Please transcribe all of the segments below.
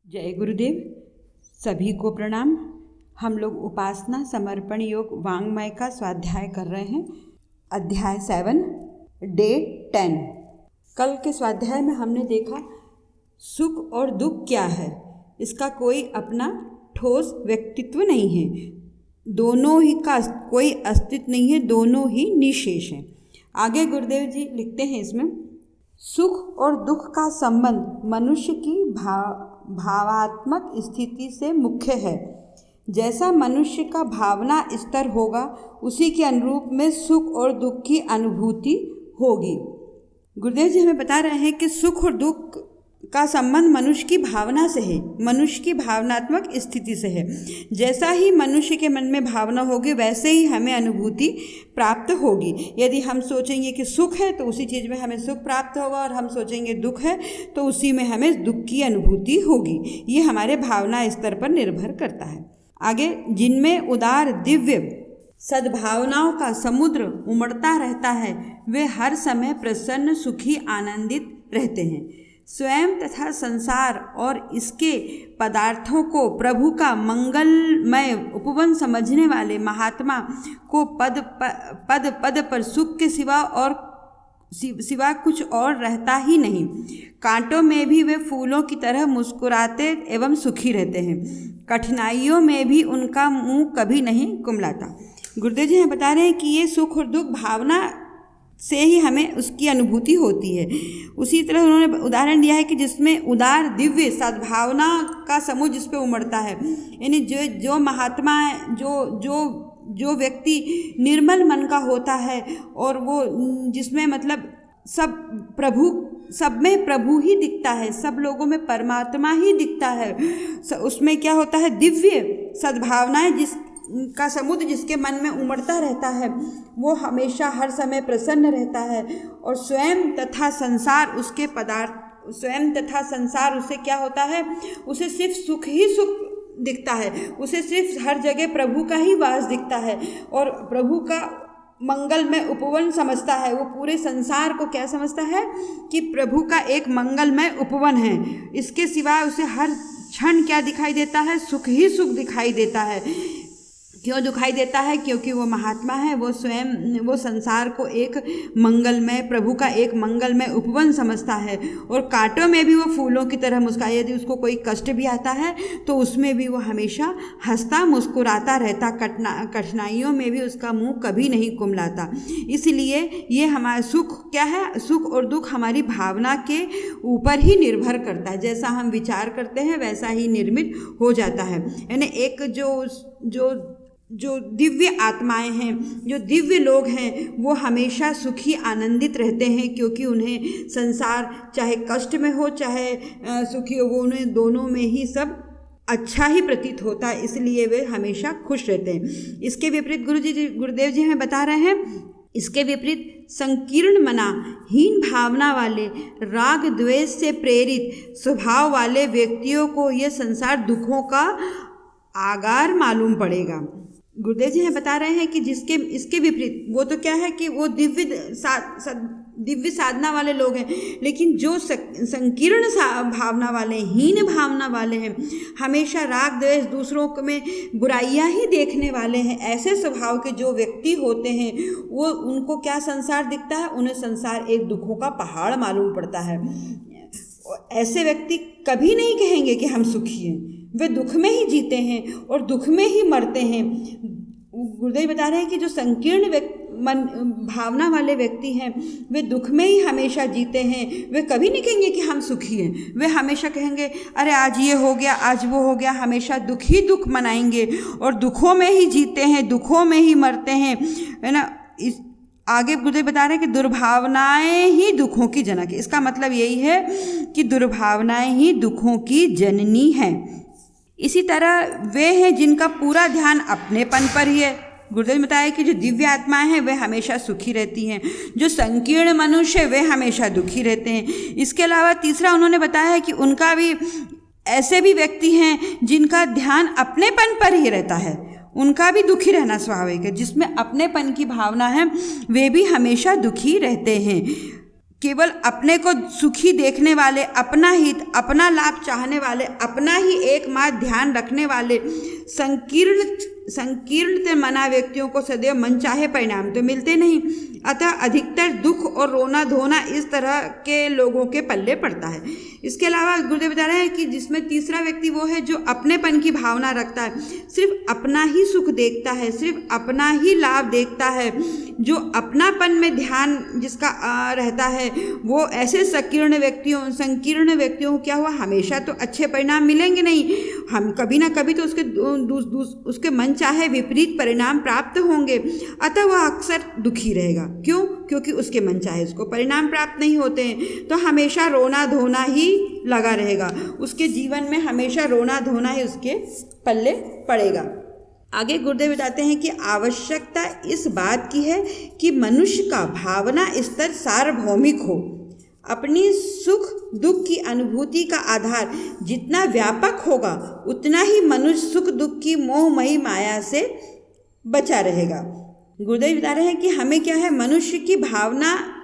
जय गुरुदेव। सभी को प्रणाम। हम लोग उपासना समर्पण योग वांग्मय का स्वाध्याय कर रहे हैं। अध्याय 7 डे 10। कल के स्वाध्याय में हमने देखा सुख और दुख क्या है। इसका कोई अपना ठोस व्यक्तित्व नहीं है, दोनों ही का कोई अस्तित्व नहीं है, दोनों ही निशेष हैं। आगे गुरुदेव जी लिखते हैं इसमें, सुख और दुख का संबंध मनुष्य की भावात्मक स्थिति से मुख्य है। जैसा मनुष्य का भावना स्तर होगा उसी के अनुरूप में सुख और दुख की अनुभूति होगी। गुरुदेव जी हमें बता रहे हैं कि सुख और दुख का संबंध मनुष्य की भावना से है, मनुष्य की भावनात्मक स्थिति से है। जैसा ही मनुष्य के मन में भावना होगी वैसे ही हमें अनुभूति प्राप्त होगी। यदि हम सोचेंगे कि सुख है तो उसी चीज़ में हमें सुख प्राप्त होगा, और हम सोचेंगे दुख है तो उसी में हमें दुख की अनुभूति होगी। ये हमारे भावना स्तर पर निर्भर करता है। आगे, जिनमें उदार दिव्य सद्भावनाओं का समुद्र उमड़ता रहता है वे हर समय प्रसन्न, सुखी, आनंदित रहते हैं। स्वयं तथा संसार और इसके पदार्थों को प्रभु का मंगलमय उपवन समझने वाले महात्मा को पद पद पर सुख के सिवा कुछ और रहता ही नहीं। कांटों में भी वे फूलों की तरह मुस्कुराते एवं सुखी रहते हैं। कठिनाइयों में भी उनका मुंह कभी नहीं कुमलाता। गुरुदेव जी हमें बता रहे हैं कि ये सुख और दुख भावना से ही हमें उसकी अनुभूति होती है। उसी तरह उन्होंने उदाहरण दिया है कि जिसमें उदार दिव्य सद्भावना का समूह जिस पे उमड़ता है, यानी जो महात्मा है, जो व्यक्ति निर्मल मन का होता है और वो जिसमें मतलब सब में प्रभु ही दिखता है, सब लोगों में परमात्मा ही दिखता है। उसमें क्या होता है, दिव्य सद्भावनाएं जिसका समुद्र जिसके मन में उमड़ता रहता है वो हमेशा हर समय प्रसन्न रहता है। और स्वयं तथा संसार उसके पदार्थ, स्वयं तथा संसार उसे क्या होता है, उसे सिर्फ सुख ही सुख दिखता है, उसे सिर्फ हर जगह प्रभु का ही वास दिखता है और प्रभु का मंगलमय उपवन समझता है। वो पूरे संसार को क्या समझता है कि प्रभु का एक मंगलमय उपवन है। इसके सिवा उसे हर क्षण क्या दिखाई देता है, सुख ही सुख दिखाई देता है। क्यों दिखाई देता है? क्योंकि वो महात्मा है, वो स्वयं वो संसार को एक मंगलमय, प्रभु का एक मंगलमय उपवन समझता है। और कांटों में भी वो फूलों की तरह मुस्कुराए। यदि उसको कोई कष्ट भी आता है तो उसमें भी वो हमेशा हंसता मुस्कुराता रहता। कठिनाइयों में भी उसका मुंह कभी नहीं कुमलाता। इसलिए ये हमारा सुख क्या है, सुख और दुख हमारी भावना के ऊपर ही निर्भर करता है। जैसा हम विचार करते हैं वैसा ही निर्मित हो जाता है। यानी एक जो दिव्य आत्माएं हैं, जो दिव्य लोग हैं, वो हमेशा सुखी आनंदित रहते हैं, क्योंकि उन्हें संसार चाहे कष्ट में हो चाहे सुखी हो, वो उन्हें दोनों में ही सब अच्छा ही प्रतीत होता है। इसलिए वे हमेशा खुश रहते हैं। इसके विपरीत गुरुदेव जी हमें बता रहे हैं, इसके विपरीत संकीर्ण मना, हीन भावना वाले, राग द्वेष से प्रेरित स्वभाव वाले व्यक्तियों को यह संसार दुखों का आगार मालूम पड़ेगा। गुरुदेव जी बता रहे हैं कि इसके विपरीत वो तो क्या है कि वो दिव्य साधना वाले लोग हैं, लेकिन जो संकीर्ण भावना वाले, हीन भावना वाले हैं, हमेशा राग द्वेष, दूसरों में बुराइयां ही देखने वाले हैं, ऐसे स्वभाव के जो व्यक्ति होते हैं वो उनको क्या संसार दिखता है, उन्हें संसार एक दुखों का पहाड़ मालूम पड़ता है। ऐसे व्यक्ति कभी नहीं कहेंगे कि हम सुखी हैं, वे दुख में ही जीते हैं और दुख में ही मरते हैं। गुरुदेव बता रहे हैं कि जो संकीर्ण भावना वाले व्यक्ति हैं वे दुख में ही हमेशा जीते हैं। वे कभी नहीं कहेंगे कि हम सुखी हैं। वे हमेशा कहेंगे अरे आज ये हो गया, आज वो हो गया, हमेशा दुख ही दुख मनाएंगे और दुखों में ही जीते हैं, दुखों में ही मरते हैं, है ना। आगे गुरुदेव बता रहे हैं कि दुर्भावनाएं ही दुखों की जनक है। इसका मतलब यही है कि दुर्भावनाएं ही दुखों की जननी हैं। इसी तरह वे हैं जिनका पूरा ध्यान अपनेपन पर ही है। गुरुदेव ने बताया कि जो दिव्य आत्माएं हैं वे हमेशा सुखी रहती हैं, जो संकीर्ण मनुष्य वे हमेशा दुखी रहते हैं। इसके अलावा तीसरा उन्होंने बताया है कि उनका भी ऐसे भी व्यक्ति हैं जिनका ध्यान अपनेपन पर ही रहता है, उनका भी दुखी रहना स्वाभाविक है। जिसमें अपनेपन की भावना है वे भी हमेशा दुखी रहते हैं। केवल अपने को सुखी देखने वाले, अपना हित, अपना लाभ चाहने वाले, अपना ही एकमात्र ध्यान रखने वाले संकीर्ण मना व्यक्तियों को सदैव मनचाहे परिणाम तो मिलते नहीं। अतः अधिकतर दुख और रोना धोना इस तरह के लोगों के पल्ले पड़ता है। इसके अलावा गुरुदेव बता रहे हैं कि जिसमें तीसरा व्यक्ति वो है जो अपनेपन की भावना रखता है, सिर्फ अपना ही सुख देखता है, सिर्फ अपना ही लाभ देखता है, जो अपनापन में ध्यान जिसका रहता है, वो ऐसे संकीर्ण व्यक्तियों को क्या हुआ, हमेशा तो अच्छे परिणाम मिलेंगे नहीं, हम कभी ना कभी तो उसके मन चाहे विपरीत परिणाम प्राप्त होंगे। अतः वह अक्सर दुखी रहेगा। क्यों? क्योंकि उसके मन चाहे उसको परिणाम प्राप्त नहीं होते हैं, तो हमेशा रोना धोना ही लगा रहेगा, उसके जीवन में हमेशा रोना धोना ही उसके पल्ले पड़ेगा। आगे गुरुदेव बताते हैं कि आवश्यकता इस बात की है कि मनुष्य का भावना स्तर सार्वभौमिक हो। अपनी सुख दुख की अनुभूति का आधार जितना व्यापक होगा, उतना ही मनुष्य सुख दुख की मोहमयी माया से बचा रहेगा। गुरुदेव बता रहे हैं कि हमें क्या है, मनुष्य की भावना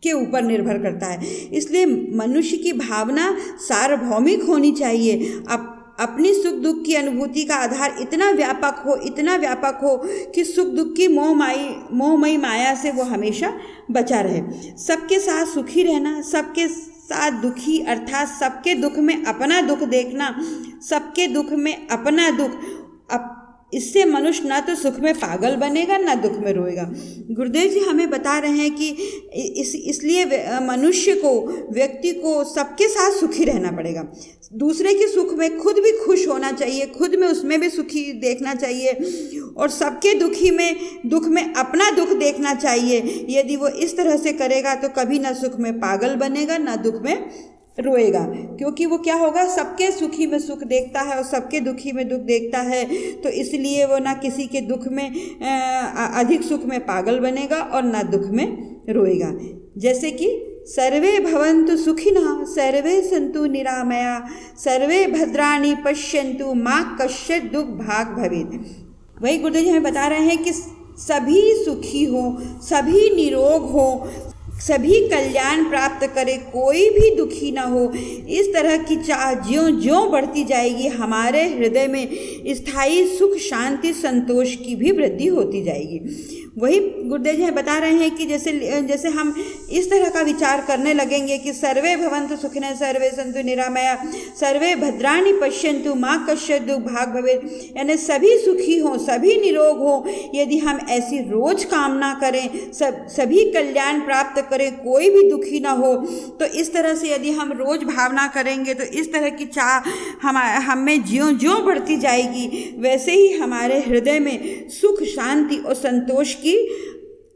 के ऊपर निर्भर करता है, इसलिए मनुष्य की भावना सार्वभौमिक होनी चाहिए। अपनी सुख दुख की अनुभूति का आधार इतना व्यापक हो कि सुख दुख की मोहमयी माया से वो हमेशा बचा रहे। सबके साथ सुखी रहना, सबके साथ दुखी अर्थात सबके दुख में अपना दुख देखना, सबके दुख में अपना दुख, इससे मनुष्य ना तो सुख में पागल बनेगा ना दुख में रोएगा। गुरुदेव जी हमें बता रहे हैं कि इसलिए मनुष्य को, व्यक्ति को सबके साथ सुखी रहना पड़ेगा। दूसरे के सुख में खुद भी खुश होना चाहिए, खुद में उसमें भी सुखी देखना चाहिए, और सबके दुख में अपना दुख देखना चाहिए। यदि वो इस तरह से करेगा तो कभी ना सुख में पागल बनेगा ना दुख में रोएगा, क्योंकि वो क्या होगा, सबके सुखी में सुख देखता है और सबके दुखी में दुख देखता है, तो इसलिए वो ना किसी के दुख में अधिक सुख में पागल बनेगा और ना दुख में रोएगा। जैसे कि सर्वे भवन्तु सुखिनः सर्वे सन्तु निरामया सर्वे भद्राणि पश्यन्तु मा कश्चित् दुख भाग भवेत्। वही गुरुदेव जी हमें बता रहे हैं कि सभी सुखी हो, सभी निरोग हो, सभी कल्याण प्राप्त करे, कोई भी दुखी ना हो। इस तरह की चाह ज्यों बढ़ती जाएगी, हमारे हृदय में स्थायी सुख शांति संतोष की भी वृद्धि होती जाएगी। वही गुरुदेव जी बता रहे हैं कि जैसे हम इस तरह का विचार करने लगेंगे कि सर्वे भवन्तु सुखिनः सर्वे सन्तु निरामया सर्वे भद्राणि पश्यन्तु मा कश्चित् दुख भाग भवेत्, यानी सभी सुखी हों, सभी निरोग हों। यदि हम ऐसी रोज कामना करें, सभी कल्याण प्राप्त करें, कोई भी दुखी ना हो, तो इस तरह से यदि हम रोज भावना करेंगे तो इस तरह की चाह हम में ज्यों बढ़ती जाएगी, वैसे ही हमारे हृदय में सुख शांति और संतोष की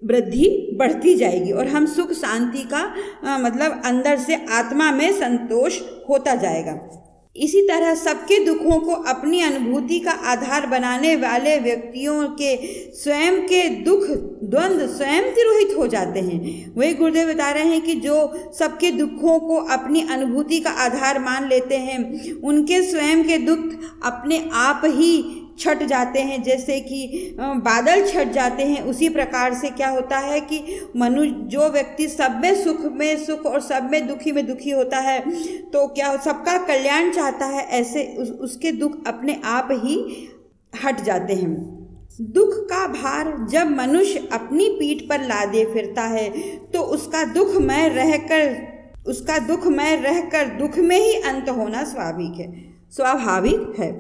वृद्धि बढ़ती जाएगी और हम सुख शांति का मतलब अंदर से आत्मा में संतोष होता जाएगा। इसी तरह सबके दुखों को अपनी अनुभूति का आधार बनाने वाले व्यक्तियों के स्वयं के दुख द्वंद्व स्वयं तिरोहित हो जाते हैं। वही गुरुदेव बता रहे हैं कि जो सबके दुखों को अपनी अनुभूति का आधार मान लेते हैं, उनके स्वयं के दुख अपने आप ही छट जाते हैं, जैसे कि बादल छट जाते हैं। उसी प्रकार से क्या होता है कि जो व्यक्ति सब में सुख और सब में दुखी होता है, तो क्या सबका कल्याण चाहता है, ऐसे उसके दुख अपने आप ही हट जाते हैं। दुख का भार जब मनुष्य अपनी पीठ पर लादे फिरता है तो उसका दुख में रहकर दुख में ही अंत होना स्वाभाविक है।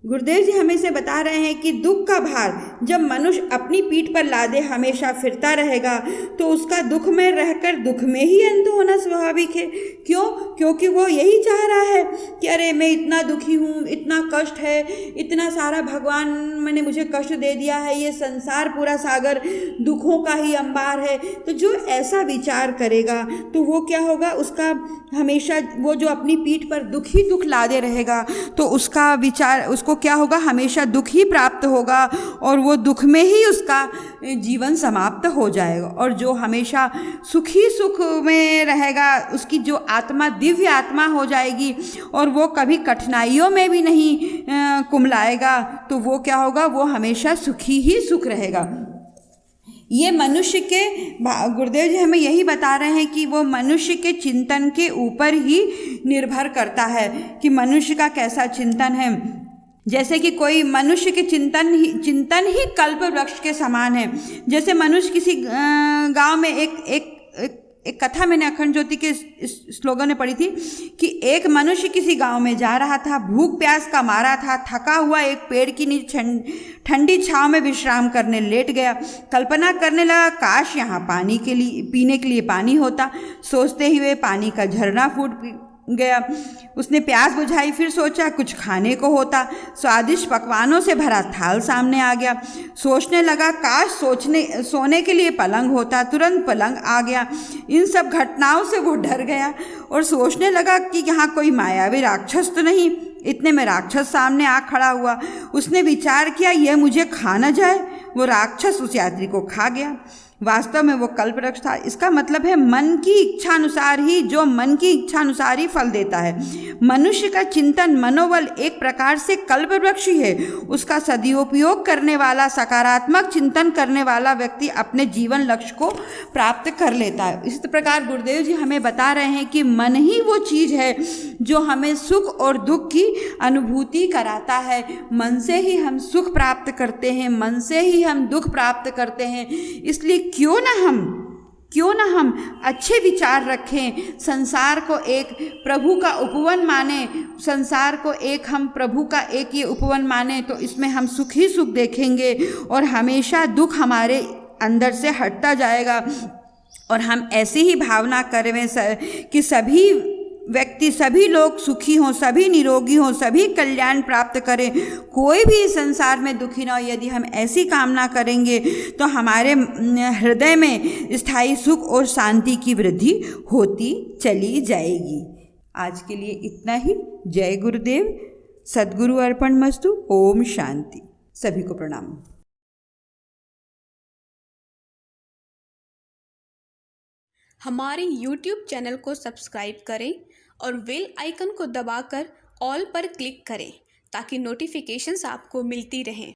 गुरुदेव जी हमें से बता रहे हैं कि दुख का भार जब मनुष्य अपनी पीठ पर लादे हमेशा फिरता रहेगा तो उसका दुख में रहकर दुख में ही अंत होना स्वाभाविक है। क्यों? क्योंकि वो यही चाह रहा है कि अरे मैं इतना दुखी हूँ, इतना कष्ट है, इतना सारा भगवान ने मुझे कष्ट दे दिया है, ये संसार पूरा सागर दुखों का ही अंबार है। तो जो ऐसा विचार करेगा तो वो क्या होगा, उसका हमेशा वो जो अपनी पीठ पर दुख ही दुख लादे रहेगा तो उसका विचार उसको क्या होगा, हमेशा दुख ही प्राप्त होगा और वो दुख में ही उसका जीवन समाप्त हो जाएगा। और जो हमेशा सुखी सुख में रहेगा उसकी जो आत्मा दिव्य आत्मा हो जाएगी और वो कभी कठिनाइयों में भी नहीं कुमलाएगा, तो वो क्या होगा, वो हमेशा सुखी ही सुख रहेगा। ये मनुष्य के, गुरुदेव जी हमें यही बता रहे हैं कि वो मनुष्य के चिंतन के ऊपर ही निर्भर करता है कि मनुष्य का कैसा चिंतन है। जैसे कि कोई मनुष्य के चिंतन ही कल्प वृक्ष के समान है। जैसे मनुष्य किसी गांव में एक कथा मैंने अखंड ज्योति के स्लोगन में पढ़ी थी कि एक मनुष्य किसी गांव में जा रहा था, भूख प्यास का मारा था, थका हुआ एक पेड़ की नीचे ठंडी छांव में विश्राम करने लेट गया। कल्पना करने लगा, काश यहाँ पीने के लिए पानी होता। सोचते हुए पानी का झरना फूट गया। उसने प्यास बुझाई, फिर सोचा कुछ खाने को होता। स्वादिष्ट पकवानों से भरा थाल सामने आ गया। सोचने लगा, काश सोने के लिए पलंग होता। तुरंत पलंग आ गया। इन सब घटनाओं से वो डर गया और सोचने लगा कि यहाँ कोई मायावी राक्षस तो नहीं। इतने में राक्षस सामने आ खड़ा हुआ। उसने विचार किया, यह मुझे खा न जाए। वो राक्षस उस यात्री को खा गया। वास्तव में वो कल्पवृक्ष था। इसका मतलब है मन की इच्छा अनुसार ही फल देता है। मनुष्य का चिंतन मनोबल एक प्रकार से कल्पवृक्ष ही है। उसका सदुपयोग करने वाला, सकारात्मक चिंतन करने वाला व्यक्ति अपने जीवन लक्ष्य को प्राप्त कर लेता है। इसी प्रकार गुरुदेव जी हमें बता रहे हैं कि मन ही वो चीज़ है जो हमें सुख और दुख की अनुभूति कराता है। मन से ही हम सुख प्राप्त करते हैं, मन से ही हम दुख प्राप्त करते हैं। इसलिए क्यों ना हम अच्छे विचार रखें, संसार को एक प्रभु का उपवन माने, संसार को एक हम प्रभु का एक ये उपवन माने, तो इसमें हम सुख ही सुख देखेंगे और हमेशा दुख हमारे अंदर से हटता जाएगा। और हम ऐसी ही भावना करें कि सभी लोग सुखी हों, सभी निरोगी हों, सभी कल्याण प्राप्त करें, कोई भी संसार में दुखी ना हो। यदि हम ऐसी कामना करेंगे तो हमारे हृदय में स्थायी सुख और शांति की वृद्धि होती चली जाएगी। आज के लिए इतना ही। जय गुरुदेव। सद्गुरु अर्पणमस्तु। ओम शांति। सभी को प्रणाम। हमारे YouTube चैनल को सब्सक्राइब करें और बेल आइकन को दबाकर ऑल पर क्लिक करें ताकि नोटिफिकेशंस आपको मिलती रहें।